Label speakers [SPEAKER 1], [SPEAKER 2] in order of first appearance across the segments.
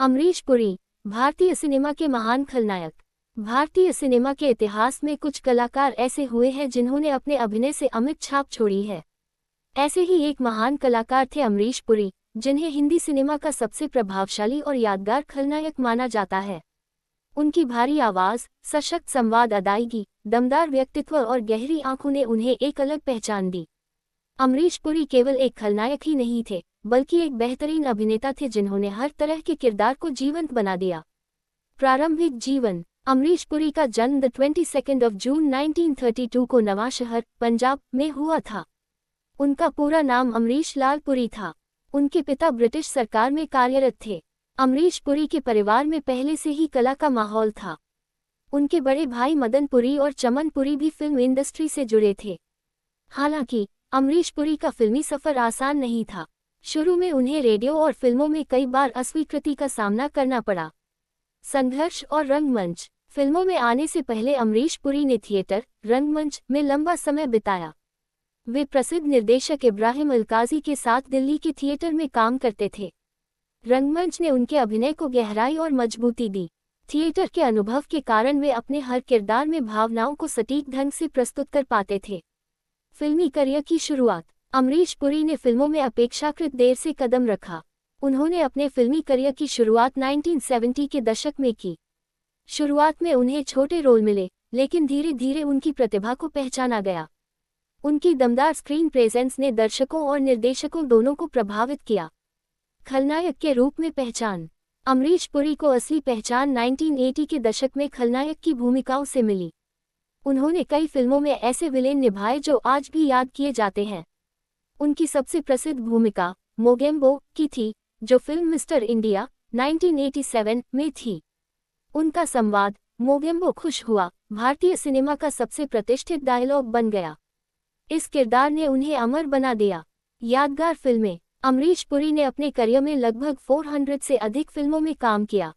[SPEAKER 1] अमरीश पुरी, भारतीय सिनेमा के महान खलनायक। भारतीय सिनेमा के इतिहास में कुछ कलाकार ऐसे हुए हैं जिन्होंने अपने अभिनय से अमिट छाप छोड़ी है। ऐसे ही एक महान कलाकार थे अमरीश पुरी, जिन्हें हिंदी सिनेमा का सबसे प्रभावशाली और यादगार खलनायक माना जाता है। उनकी भारी आवाज़, सशक्त संवाद अदायगी, दमदार व्यक्तित्व और गहरी आंखों ने उन्हें एक अलग पहचान दी। अमरीश पुरी केवल एक खलनायक ही नहीं थे, बल्कि एक बेहतरीन अभिनेता थे जिन्होंने हर तरह के किरदार को जीवंत बना दिया। प्रारंभिक जीवन। अमरीश पुरी का जन्म 22 जून 1932 को नवांशहर, पंजाब में हुआ था। उनका पूरा नाम अमरीश लाल पुरी था। उनके पिता ब्रिटिश सरकार में कार्यरत थे। अमरीश पुरी के परिवार में पहले से ही कला का माहौल था। उनके बड़े भाई मदन पुरी और चमन पुरी भी फिल्म इंडस्ट्री से जुड़े थे। हालांकि अमरीश पुरी का फिल्मी सफर आसान नहीं था। शुरू में उन्हें रेडियो और फिल्मों में कई बार अस्वीकृति का सामना करना पड़ा। संघर्ष और रंगमंच। फिल्मों में आने से पहले अमरीश पुरी ने थिएटर, रंगमंच में लंबा समय बिताया। वे प्रसिद्ध निर्देशक इब्राहिम अलकाजी के साथ दिल्ली के थिएटर में काम करते थे। रंगमंच ने उनके अभिनय को गहराई और मजबूती दी। थिएटर के अनुभव के कारण वे अपने हर किरदार में भावनाओं को सटीक ढंग से प्रस्तुत कर पाते थे। फिल्मी करियर की शुरुआत। अमरीश पुरी ने फिल्मों में अपेक्षाकृत देर से कदम रखा। उन्होंने अपने फिल्मी करियर की शुरुआत 1970 के दशक में की। शुरुआत में उन्हें छोटे रोल मिले, लेकिन धीरे धीरे उनकी प्रतिभा को पहचाना गया। उनकी दमदार स्क्रीन प्रेजेंस ने दर्शकों और निर्देशकों दोनों को प्रभावित किया। खलनायक के रूप में पहचान। अमरीश पुरी को असली पहचान 1980 के दशक में खलनायक की भूमिकाओं से मिली। उन्होंने कई फिल्मों में ऐसे विलेन निभाए जो आज भी याद किए जाते हैं। उनकी सबसे प्रसिद्ध भूमिका मोगेम्बो की थी, जो फिल्म मिस्टर इंडिया 1987 में थी। उनका संवाद मोगेम्बो खुश हुआ भारतीय सिनेमा का सबसे प्रतिष्ठित डायलॉग बन गया। इस किरदार ने उन्हें अमर बना दिया। यादगार फिल्में। अमरीश पुरी ने अपने करियर में लगभग 400 से अधिक फिल्मों में काम किया।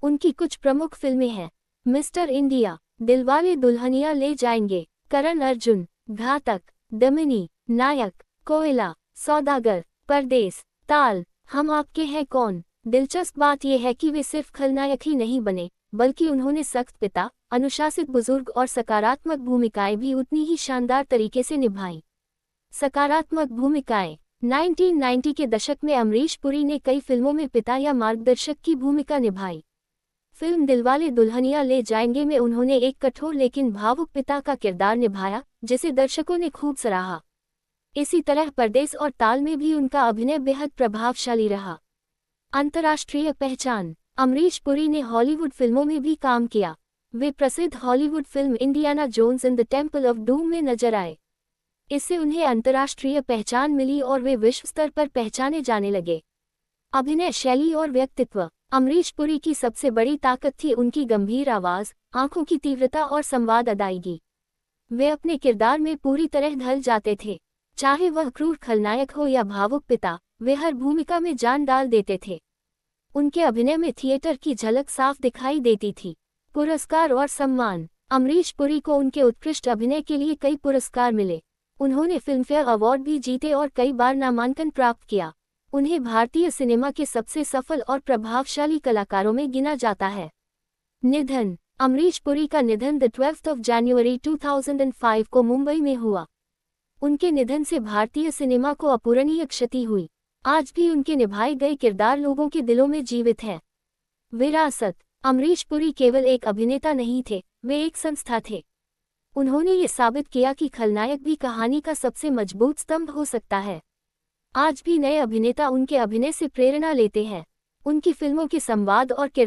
[SPEAKER 1] उनकी कुछ प्रमुख फिल्में हैं: मिस्टर इंडिया, दिलवाले दुल्हनिया ले जाएंगे, करण अर्जुन, घातक, दमिनी, नायक, कोयला, सौदागर, परदेस, ताल, हम आपके हैं कौन। दिलचस्प बात यह है कि वे सिर्फ खलनायक ही नहीं बने, बल्कि उन्होंने सख्त पिता, अनुशासित बुजुर्ग और सकारात्मक भूमिकाएं भी उतनी ही शानदार तरीके से निभाईं। सकारात्मक भूमिकाएं। 1990 के दशक में अमरीश पुरी ने कई फिल्मों में पिता या मार्गदर्शक की भूमिका निभाई। फिल्म दिलवाले दुल्हनिया ले जाएंगे में उन्होंने एक कठोर लेकिन भावुक पिता का किरदार निभाया, जिसे दर्शकों ने खूब सराहा। इसी तरह परदेस और ताल में भी उनका अभिनय बेहद प्रभावशाली रहा। अंतर्राष्ट्रीय पहचान। अमरीश पुरी ने हॉलीवुड फिल्मों में भी काम किया। वे प्रसिद्ध Hollywood film Indiana Jones in the Temple of Doom में नजर आए। इससे उन्हें अंतर्राष्ट्रीय पहचान मिली और वे विश्व स्तर पर पहचाने जाने लगे। अभिनय शैली और व्यक्तित्व। अमरीश पुरी की सबसे बड़ी ताकत थी उनकी गंभीर आवाज़, आंखों की तीव्रता और संवाद अदायगी। वे अपने किरदार में पूरी तरह ढल जाते थे। चाहे वह क्रूर खलनायक हो या भावुक पिता, वे हर भूमिका में जान डाल देते थे। उनके अभिनय में थिएटर की झलक साफ दिखाई देती थी। पुरस्कार और सम्मान। अमरीश पुरी को उनके उत्कृष्ट अभिनय के लिए कई पुरस्कार मिले। उन्होंने फिल्मफेयर अवार्ड भी जीते और कई बार नामांकन प्राप्त किया। उन्हें भारतीय सिनेमा के सबसे सफल और प्रभावशाली कलाकारों में गिना जाता है। निधन। अमरीश पुरी का निधन 12 जनवरी 2005 को मुंबई में हुआ। उनके निधन से भारतीय सिनेमा को अपूरणीय क्षति हुई। आज भी उनके निभाए गए किरदार लोगों के दिलों में जीवित हैं। विरासत। अमरीश पुरी केवल एक अभिनेता नहीं थे, वे एक संस्था थे। उन्होंने ये साबित किया कि खलनायक भी कहानी का सबसे मजबूत स्तंभ हो सकता है। आज भी नए अभिनेता उनके अभिनय से प्रेरणा लेते हैं। उनकी फिल्मों के संवाद और